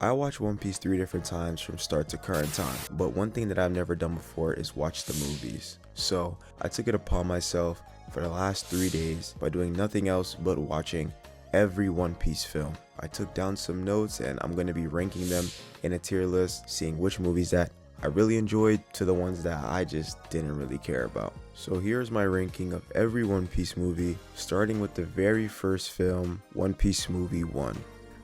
I watched One Piece 3 different times from start to current time, but one thing that I've never done before is watch the movies. So I took it upon myself for the last 3 days by doing nothing else but watching every One Piece film. I took down some notes and I'm going to be ranking them in a tier list, seeing which movies that I really enjoyed to the ones that I just didn't really care about. So here's my ranking of every One Piece movie, starting with the very first film, One Piece Movie 1.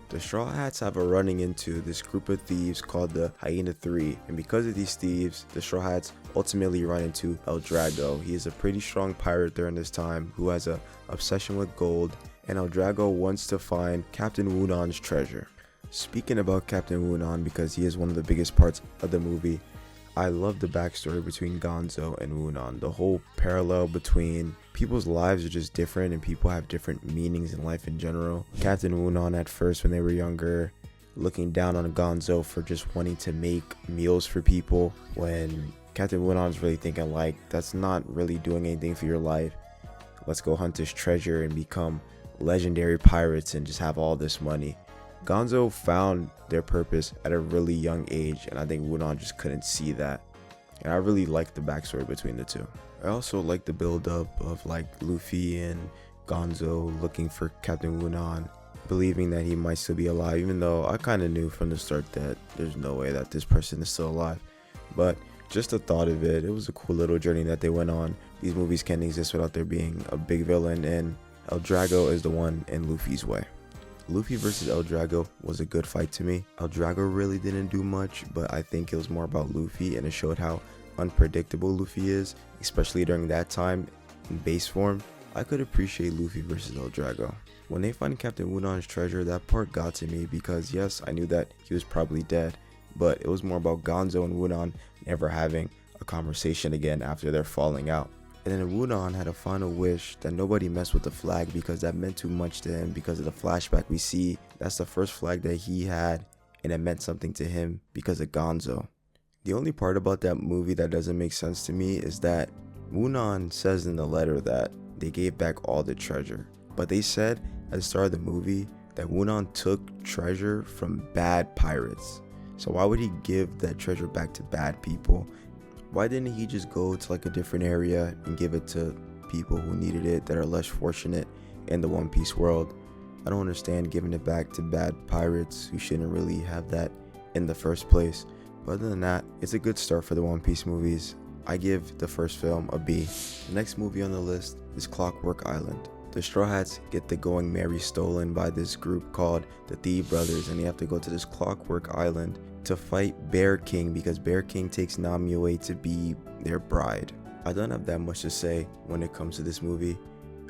The Straw Hats have a running into this group of thieves called the Hyena 3, and because of these thieves, the Straw Hats ultimately run into El Drago. He is a pretty strong pirate during this time who has an obsession with gold, and El Drago wants to find Captain Wunon's treasure. Speaking about Captain Wunon, because he is one of the biggest parts of the movie, I love the backstory between Gonzo and Wunon. The whole parallel between people's lives are just different and people have different meanings in life in general. Captain Wunon at first when they were younger, looking down on Gonzo for just wanting to make meals for people, when Captain Wunon's really thinking like, that's not really doing anything for your life. Let's go hunt this treasure and become legendary pirates and just have all this money. Gonzo found their purpose at a really young age, and I think Wunon just couldn't see that. And I really like the backstory between the two. I also like the build up of like Luffy and Gonzo looking for Captain Wunon, believing that he might still be alive, even though I kind of knew from the start that there's no way that this person is still alive. But just the thought of it was a cool little journey that they went on. These movies can't exist without there being a big villain, and El Drago is the one in Luffy's way. Luffy versus El Drago was a good fight to me. El Drago really didn't do much, but I think it was more about Luffy, and it showed how unpredictable Luffy is, especially during that time in base form. I could appreciate Luffy versus El Drago. When they find Captain Wunon's treasure, that part got to me because yes, I knew that he was probably dead, but it was more about Gonzo and Wunon never having a conversation again after their falling out. And then Wunon had a final wish that nobody messed with the flag because that meant too much to him because of the flashback we see. That's the first flag that he had, and it meant something to him because of Gonzo. The only part about that movie that doesn't make sense to me is that Wunon says in the letter that they gave back all the treasure. But they said at the start of the movie that Wunon took treasure from bad pirates. So why would he give that treasure back to bad people? Why didn't he just go to like a different area and give it to people who needed it that are less fortunate in the One Piece world? I don't understand giving it back to bad pirates who shouldn't really have that in the first place. But other than that, it's a good start for the One Piece movies. I give the first film a B. The next movie on the list is Clockwork Island. The Straw Hats get the Going Merry stolen by this group called the Thief Brothers, and they have to go to this Clockwork Island to fight Bear King because Bear King takes Nami away to be their bride. I don't have that much to say when it comes to this movie.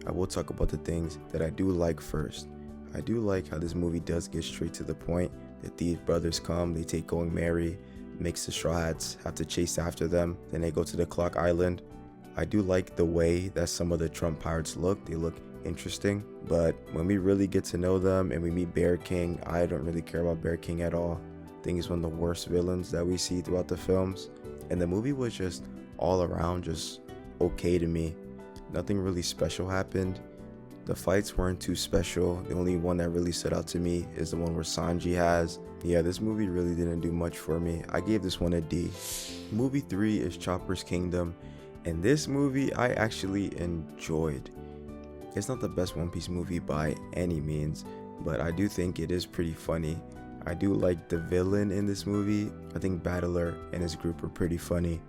I will talk about the things that I do like first. I do like how this movie does get straight to the point. The Thief Brothers come, they take Going Merry, makes the Straw Hats have to chase after them, then they go to the Clock Island. I do like the way that some of the Trump pirates look. They look interesting, but when we really get to know them and we meet Bear King, I don't really care about Bear King at all. I think he's one of the worst villains that we see throughout the films, and the movie was just all around just okay to me. Nothing really special happened. The fights weren't too special. The only one that really stood out to me is the one where Sanji has. Yeah, this movie really didn't do much for me. I gave this one a D. Movie 3 is Chopper's Kingdom, and this movie I actually enjoyed. It's not the best One Piece movie by any means, but I do think it is pretty funny. I do like the villain in this movie. I think Battler and his group are pretty funny.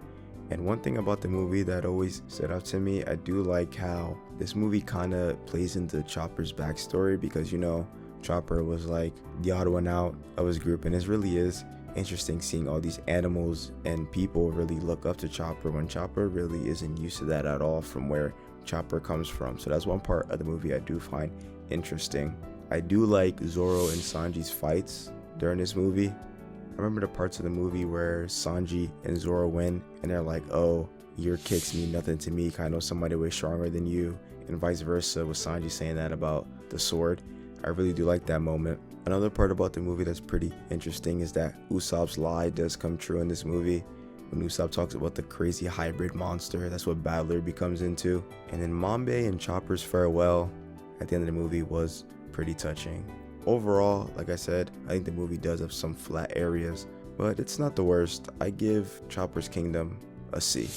And one thing about the movie that always stood out to me, I do like how this movie kind of plays into Chopper's backstory because, you know, Chopper was like the odd one out of his group, and it really is interesting seeing all these animals and people really look up to Chopper when Chopper really isn't used to that at all from where Chopper comes from. So that's one part of the movie I do find interesting. I do like Zoro and Sanji's fights during this movie. I remember the parts of the movie where Sanji and Zoro win and they're like, oh, your kicks mean nothing to me, I know somebody way stronger than you, and vice versa with Sanji saying that about the sword. I really do like that moment. Another part about the movie that's pretty interesting is that Usopp's lie does come true in this movie. When Usopp talks about the crazy hybrid monster, that's what Battler becomes into. And then Mambe and Chopper's farewell at the end of the movie was pretty touching. Overall, like I said, I think the movie does have some flat areas, but it's not the worst. I give Chopper's Kingdom a C.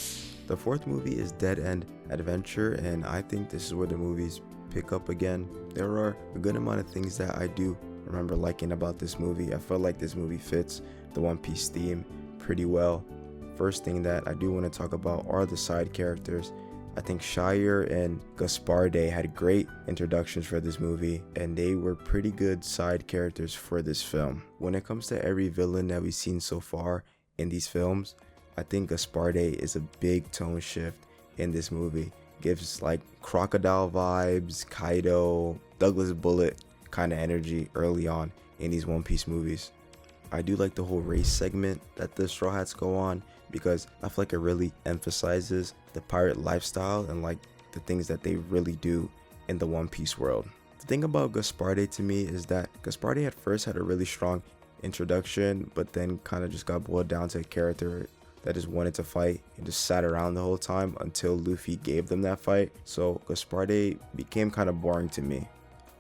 The fourth movie is Dead End Adventure, and I think this is where the movies pick up again. There are a good amount of things that I do remember liking about this movie. I felt like this movie fits the One Piece theme pretty well. First thing that I do want to talk about are the side characters. I think Shire and Gasparde had great introductions for this movie, and they were pretty good side characters for this film. When it comes to every villain that we've seen so far in these films, I think Gasparde is a big tone shift in this movie. Gives like Crocodile vibes, Kaido, Douglas Bullet kind of energy early on in these One Piece movies. I do like the whole race segment that the Straw Hats go on, because I feel like it really emphasizes the pirate lifestyle and like the things that they really do in the One Piece world. The thing about Gasparde to me is that Gasparde at first had a really strong introduction, but then kind of just got boiled down to a character that just wanted to fight and just sat around the whole time until Luffy gave them that fight. So Gasparde became kind of boring to me.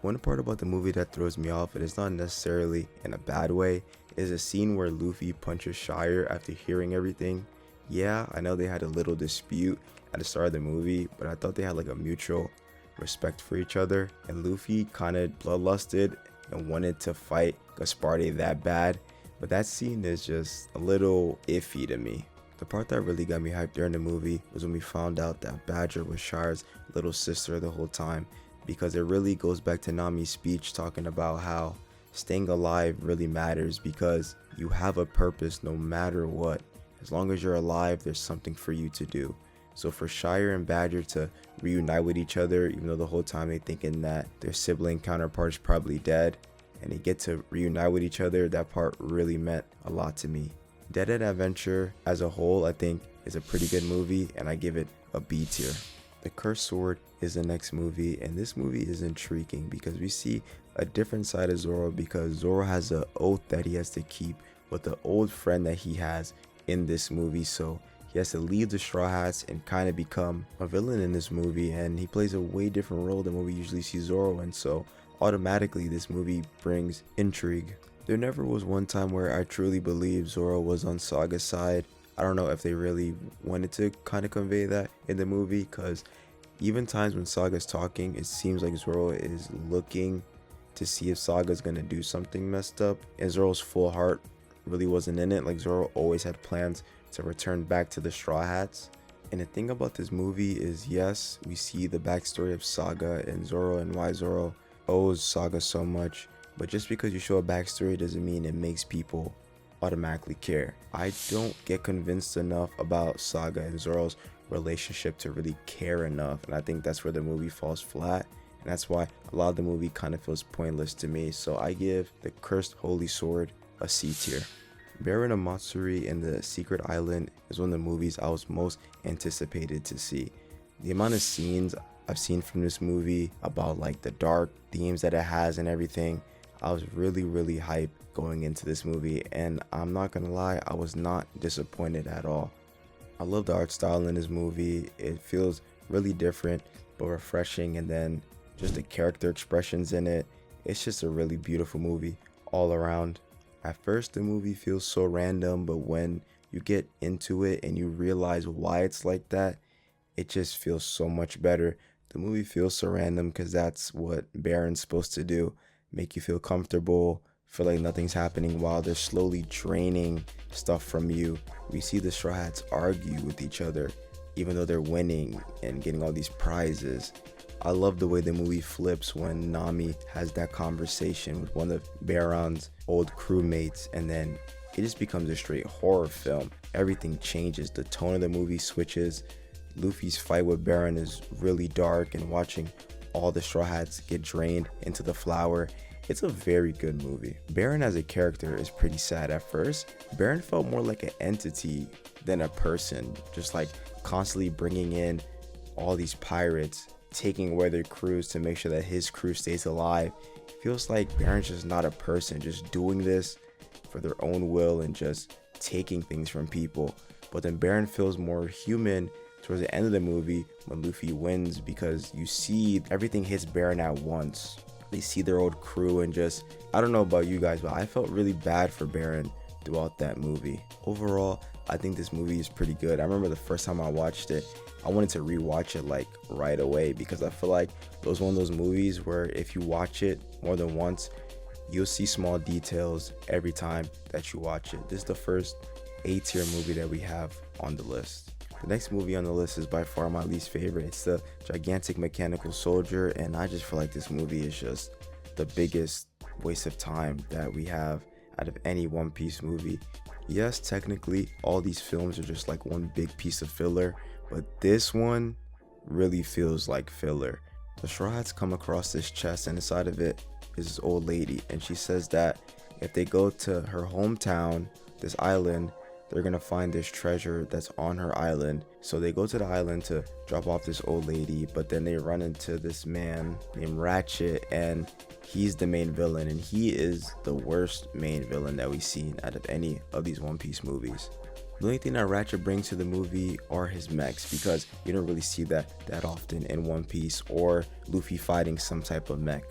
One part about the movie that throws me off, and it's not necessarily in a bad way, is a scene where Luffy punches Shire after hearing everything. Yeah, I know they had a little dispute at the start of the movie, but I thought they had like a mutual respect for each other, and Luffy kind of bloodlusted and wanted to fight Gasparde that bad, but that scene is just a little iffy to me. The part that really got me hyped during the movie was when we found out that Badger was Shire's little sister the whole time, because it really goes back to Nami's speech talking about how staying alive really matters because you have a purpose no matter what. As long as you're alive, there's something for you to do. So for Shire and Badger to reunite with each other, even though the whole time they're thinking that their sibling counterpart is probably dead, and they get to reunite with each other, that part really meant a lot to me. Dead End Adventure as a whole, I think, is a pretty good movie, and I give it a B tier. The Cursed Sword is the next movie, and this movie is intriguing because we see a different side of Zoro, because Zoro has an oath that he has to keep with the old friend that he has in this movie. So he has to leave the Straw Hats and kind of become a villain in this movie, and he plays a way different role than what we usually see Zoro in. So automatically this movie brings intrigue. There never was one time where I truly believe Zoro was on Saga's side. I don't know if they really wanted to kind of convey that in the movie, because even times when Saga's talking, it seems like Zoro is looking to see if Saga's gonna do something messed up, and Zoro's full heart really wasn't in it. Like, Zoro always had plans to return back to the Straw Hats. And the thing about this movie is, yes, we see the backstory of Saga and Zoro and why Zoro owes Saga so much, but just because you show a backstory doesn't mean it makes people automatically care. I don't get convinced enough about Saga and Zoro's relationship to really care enough, and I think that's where the movie falls flat, and that's why a lot of the movie kind of feels pointless to me. So I give The Cursed Holy Sword a C tier. Baron Omatsuri and the Secret Island is one of the movies I was most anticipated to see. The amount of scenes I've seen from this movie about like the dark themes that it has and everything, I was really hyped going into this movie, and I'm not gonna lie, I was not disappointed at all. I love the art style in this movie. It feels really different but refreshing, and then just the character expressions in it, it's just a really beautiful movie all around. At first the movie feels so random, but when you get into it and you realize why it's like that, it just feels so much better. The movie feels so random because that's what Baron's supposed to do, make you feel comfortable, feel like nothing's happening while they're slowly draining stuff from you. We see the Straw Hats argue with each other even though they're winning and getting all these prizes. I love the way the movie flips when Nami has that conversation with one of Baron's old crewmates, and then it just becomes a straight horror film. Everything changes, the tone of the movie switches. Luffy's fight with Baron is really dark, and watching all the Straw Hats get drained into the flower, it's a very good movie. Baron as a character is pretty sad at first. Baron felt more like an entity than a person, just like constantly bringing in all these pirates, taking away their crews to make sure that his crew stays alive. It feels like Baron's just not a person, just doing this for their own will and just taking things from people. But then Baron feels more human towards the end of the movie when Luffy wins, because you see everything hits Baron at once. they see their old crew, and just, I don't know about you guys, but I felt really bad for Baron throughout that movie. Overall, I think this movie is pretty good. I remember the first time I watched it, I wanted to rewatch it like right away, because I feel like it was one of those movies where if you watch it more than once, you'll see small details every time that you watch it. This is the first A-tier movie that we have on the list. The next movie on the list is by far my least favorite. It's the Gigantic Mechanical Soldier, and I just feel like this movie is just the biggest waste of time that we have out of any One Piece movie. Yes, technically all these films are just like one big piece of filler, but this one really feels like filler. The Straw Hats come across this chest, and inside of it is this old lady, and she says that if they go to her hometown, this island, they're gonna find this treasure that's on her island. So they go to the island to drop off this old lady, but then they run into this man named Ratchet, and he's the main villain, and he is the worst main villain that we've seen out of any of these One Piece movies. The only thing that Ratchet brings to the movie are his mechs, because you don't really see that often in One Piece, or Luffy fighting some type of mech.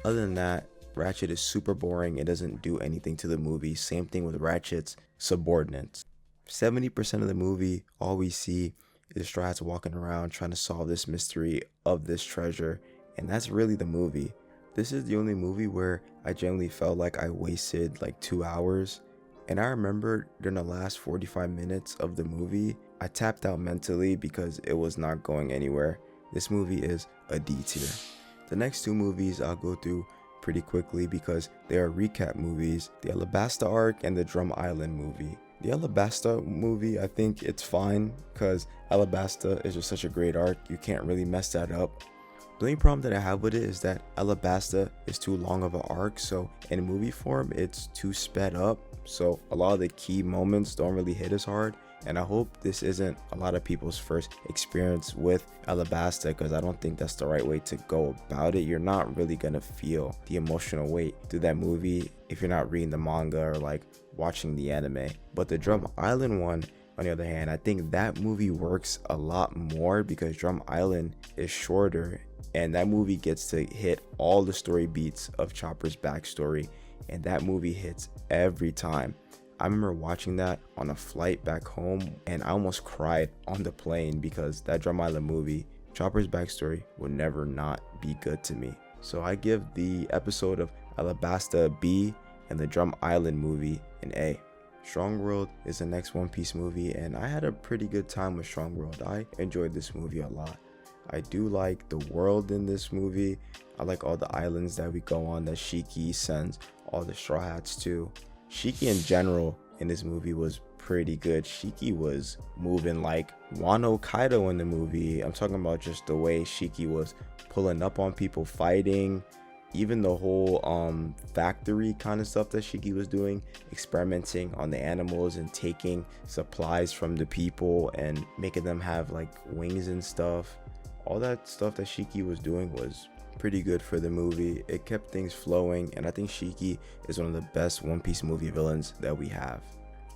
Other than that, Ratchet is super boring. It doesn't do anything to the movie. Same thing with Ratchet's subordinates. 70% of the movie, all we see is Straw Hats walking around trying to solve this mystery of this treasure, and that's really the movie. This is the only movie where I generally felt like I wasted like 2 hours. And I remember during the last 45 minutes of the movie, I tapped out mentally because it was not going anywhere. This movie is a D tier. The next two movies I'll go through pretty quickly because they are recap movies: the Alabasta arc and the Drum Island movie. The Alabasta movie, I think it's fine because Alabasta is just such a great arc. You can't really mess that up. The only problem that I have with it is that Alabasta is too long of an arc, so in movie form it's too sped up, so a lot of the key moments don't really hit as hard. And I hope this isn't a lot of people's first experience with Alabasta, because I don't think that's the right way to go about it. You're not really gonna feel the emotional weight through that movie if you're not reading the manga or like watching the anime. But the Drum Island one, on the other hand, I think that movie works a lot more because Drum Island is shorter, and that movie gets to hit all the story beats of Chopper's backstory, and that movie hits every time. I remember watching that on a flight back home, and I almost cried on the plane because that Drum Island movie, Chopper's backstory, will never not be good to me. So I give the episode of Alabasta a B and the Drum Island movie an A. Strong World is the next One Piece movie, and I had a pretty good time with Strong World. I enjoyed this movie a lot. I do like the world in this movie. I like all the islands that we go on that Shiki sends all the Straw Hats to. Shiki in general in this movie was pretty good. Shiki was moving like Wano Kaido in the movie. I'm talking about just the way Shiki was pulling up on people fighting. Even the whole factory kind of stuff that Shiki was doing, experimenting on the animals and taking supplies from the people and making them have like wings and stuff. All that stuff that Shiki was doing was pretty good for the movie. It kept things flowing, and I think Shiki is one of the best One Piece movie villains that we have.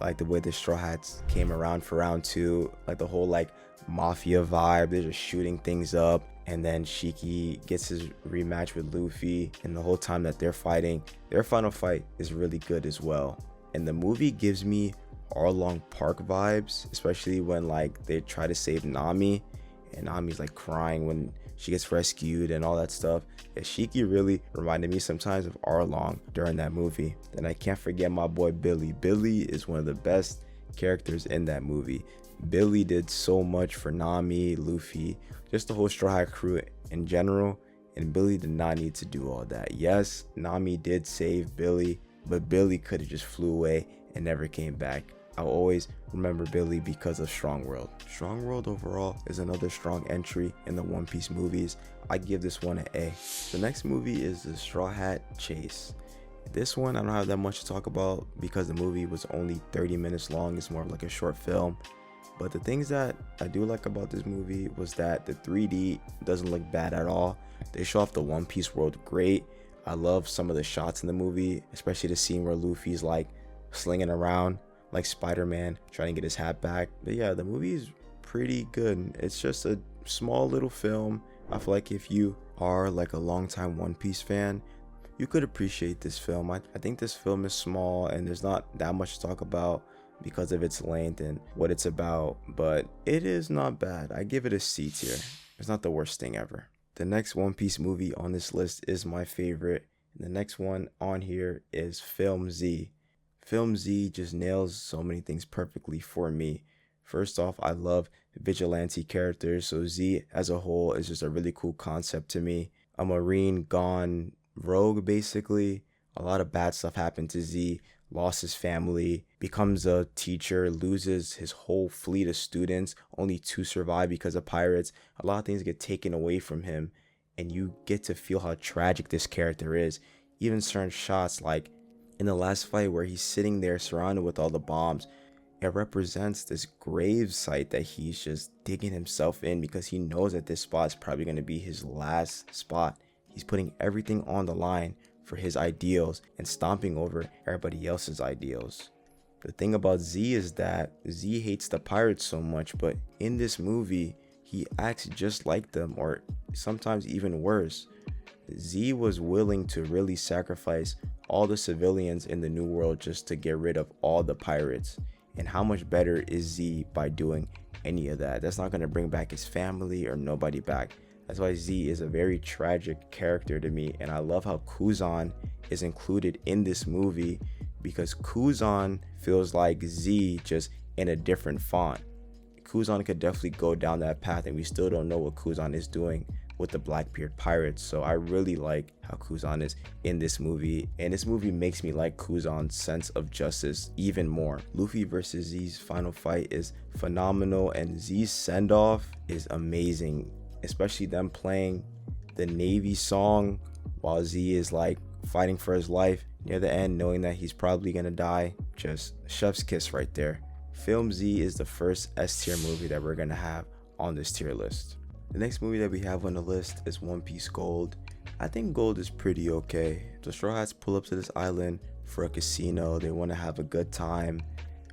Like the way the Straw Hats came around for round 2, like the whole like mafia vibe, they're just shooting things up, and then Shiki gets his rematch with Luffy, and the whole time that they're fighting, their final fight is really good as well. And the movie gives me Arlong Park vibes, especially when like they try to save Nami, and Nami's like crying when she gets rescued and all that stuff. Yeah, Shiki really reminded me sometimes of Arlong during that movie. And I can't forget my boy Billy. Billy is one of the best characters in that movie. Billy did so much for Nami, Luffy, just the whole Straw Hat crew in general, and Billy did not need to do all that. Yes, Nami did save Billy, but Billy could have just flew away and never came back. I'll always remember Billy because of Strong World. Strong World overall is another strong entry in the One Piece movies. I give this one an A. The next movie is the Straw Hat Chase. This one I don't have that much to talk about because the movie was only 30 minutes long. It's more of like a short film. But the things that I do like about this movie was that the 3D doesn't look bad at all. They show off the One Piece world great. I love some of the shots in the movie, especially the scene where Luffy's like slinging around like Spider-Man trying to get his hat back. But yeah, the movie is pretty good. It's just a small little film. I feel like if you are like a longtime One Piece fan, you could appreciate this film. I think this film is small and there's not that much to talk about because of its length and what it's about, but it is not bad. I give it a C tier. It's not the worst thing ever. The next One Piece movie on this list is my favorite. The next one on here is Film Z. Film Z just nails so many things perfectly for me. First off, I love vigilante characters, so Z as a whole is just a really cool concept to me. A Marine gone rogue, basically. A lot of bad stuff happened to Z. Lost his family, becomes a teacher, loses his whole fleet of students, only 2 survive because of pirates. A lot of things get taken away from him, and you get to feel how tragic this character is. Even certain shots, like in the last fight where he's sitting there surrounded with all the bombs, it represents this grave site that he's just digging himself in because he knows that this spot is probably going to be his last spot. He's putting everything on the line for his ideals and stomping over everybody else's ideals. The thing about Z is that Z hates the pirates so much, but in this movie, he acts just like them, or sometimes even worse. Z was willing to really sacrifice all the civilians in the New World just to get rid of all the pirates. And how much better is Z by doing any of that? That's not going to bring back his family or nobody back. That's why Z is a very tragic character to me, and I love how Kuzan is included in this movie because Kuzan feels like Z just in a different font. Kuzan could definitely go down that path, and we still don't know what Kuzan is doing with the Blackbeard pirates. So I really like how Kuzan is in this movie, and this movie makes me like Kuzan's sense of justice even more. Luffy versus Z's final fight is phenomenal, and Z's send-off is amazing, especially them playing the Navy song while Z is like fighting for his life near the end, knowing that he's probably gonna die. Just chef's kiss right there. Film Z is the first S tier movie that we're gonna have on this tier list. The next movie that we have on the list is One Piece Gold. I think Gold is pretty okay. The Straw Hats pull up to this island for a casino. They want to have a good time.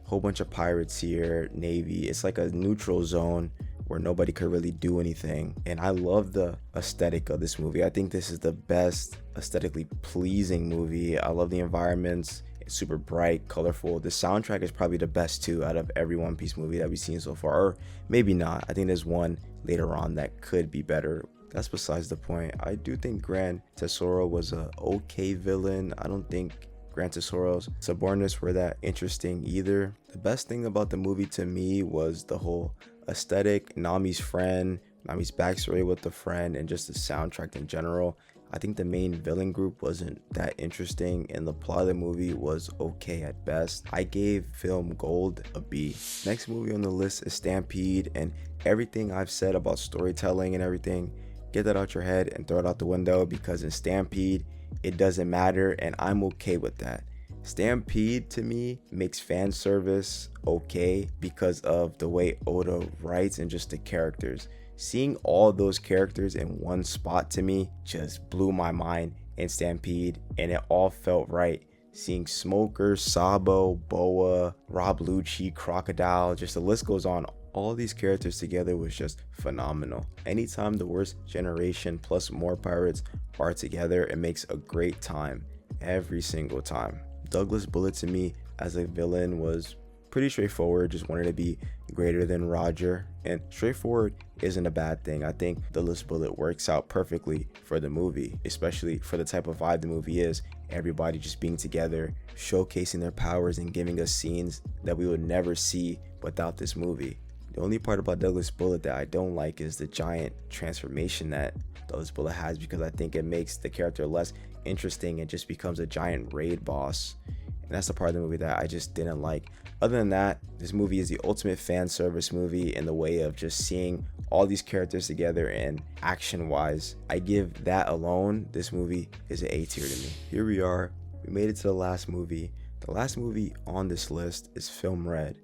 Whole bunch of pirates here, Navy. It's like a neutral zone where nobody could really do anything. And I love the aesthetic of this movie. I think this is the best aesthetically pleasing movie. I love the environments. It's super bright, colorful. The soundtrack is probably the best too out of every One Piece movie that we've seen so far. Or maybe not. I think there's one later on that could be better. That's besides the point. I do think Grand Tesoro was a okay villain. I don't think Grand Tesoro's subordinates were that interesting either. The best thing about the movie to me was the whole aesthetic, Nami's friend, Nami's backstory with the friend, and just the soundtrack in general. I think the main villain group wasn't that interesting, and the plot of the movie was okay at best. I gave Film Gold a B. Next movie on the list is Stampede, and everything I've said about storytelling and everything, get that out your head and throw it out the window, because in Stampede, it doesn't matter, and I'm okay with that. Stampede to me makes fan service okay because of the way Oda writes and just the characters. Seeing all those characters in one spot to me just blew my mind in Stampede, and it all felt right. Seeing Smoker, Sabo, Boa, Rob Lucci, Crocodile, just the list goes on. All these characters together was just phenomenal. Anytime the worst generation plus more pirates are together, it makes a great time every single time. Douglas Bullet to me as a villain was pretty straightforward, just wanted to be greater than Roger, and straightforward isn't a bad thing. I think Douglas Bullet works out perfectly for the movie, especially for the type of vibe the movie is. Everybody just being together, showcasing their powers, and giving us scenes that we would never see without this movie. The only part about Douglas Bullet that I don't like is the giant transformation that Douglas Bullet has, because I think it makes the character less interesting and just becomes a giant raid boss. And that's the part of the movie that I just didn't like. Other than that, this movie is the ultimate fan service movie in the way of just seeing all these characters together, and action wise, I give that alone, this movie is an A tier to me. Here we are, we made it to the last movie. The last movie on this list is Film Red.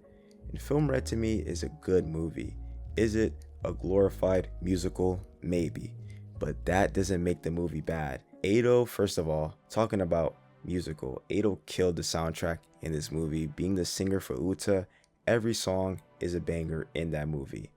And Film Red to me is a good movie. Is it a glorified musical? Maybe. But that doesn't make the movie bad. Ado, first of all, talking about musical, Ado killed the soundtrack in this movie. Being the singer for Uta, every song is a banger in that movie.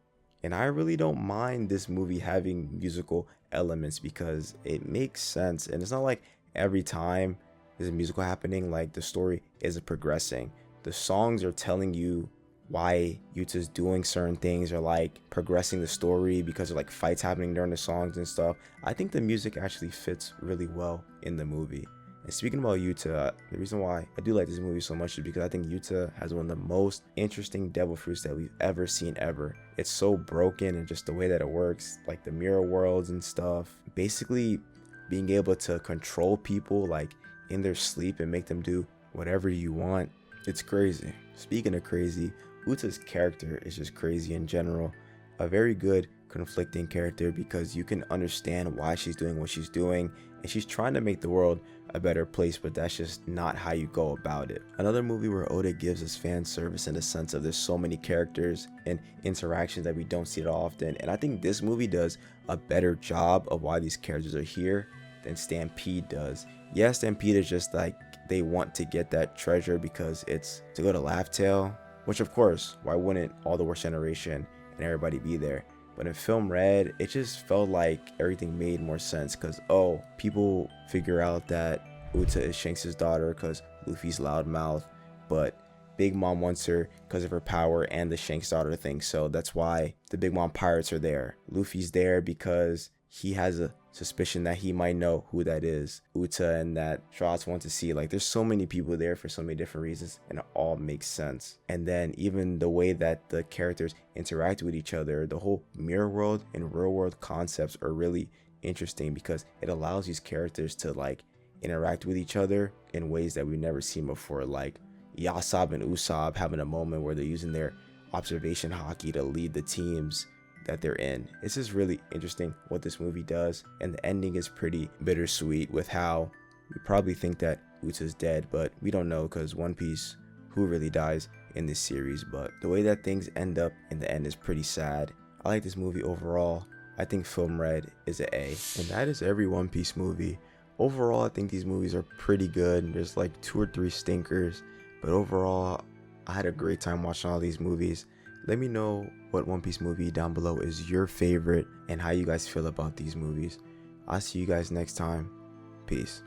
And I really don't mind this movie having musical elements because it makes sense. And it's not like every time there's a musical happening, like the story isn't progressing. The songs are telling you why Yuta's doing certain things, or like progressing the story because of like fights happening during the songs and stuff. I think the music actually fits really well in the movie. And speaking about Yuta, the reason why I do like this movie so much is because I think Yuta has one of the most interesting devil fruits that we've ever seen ever. It's so broken, and just the way that it works, like the mirror worlds and stuff. Basically being able to control people like in their sleep and make them do whatever you want. It's crazy. Speaking of crazy, Uta's character is just crazy in general. A very good conflicting character because you can understand why she's doing what she's doing, and she's trying to make the world a better place, but that's just not how you go about it. Another movie where Oda gives us fan service in the sense of there's so many characters and interactions that we don't see it often, and I think this movie does a better job of why these characters are here than Stampede does. Yeah, Stampede is just like they want to get that treasure because it's to go to Laugh Tale, which of course, why wouldn't all the Worst Generation and everybody be there? But in Film Red, it just felt like everything made more sense because, oh, people figure out that Uta is Shanks' daughter because Luffy's loudmouth, but Big Mom wants her because of her power and the Shanks daughter thing. So that's why the Big Mom pirates are there. Luffy's there because he has a suspicion that he might know who that is, Uta, and that Shots want to see. Like, there's so many people there for so many different reasons, and it all makes sense. And then even the way that the characters interact with each other, the whole mirror world and real world concepts are really interesting because it allows these characters to like interact with each other in ways that we've never seen before, like Yasab and Usopp having a moment where they're using their observation hockey to lead the teams that they're in. It's just really interesting what this movie does, and the ending is pretty bittersweet with how we probably think that Uta's dead, but we don't know because One Piece, who really dies in this series, but the way that things end up in the end is pretty sad. I like this movie overall. I think Film Red is an A, and that is every One Piece movie. Overall, I think these movies are pretty good. There's like 2 or 3 stinkers, but overall, I had a great time watching all these movies. Let me know what One Piece movie down below is your favorite and how you guys feel about these movies. I'll see you guys next time. Peace.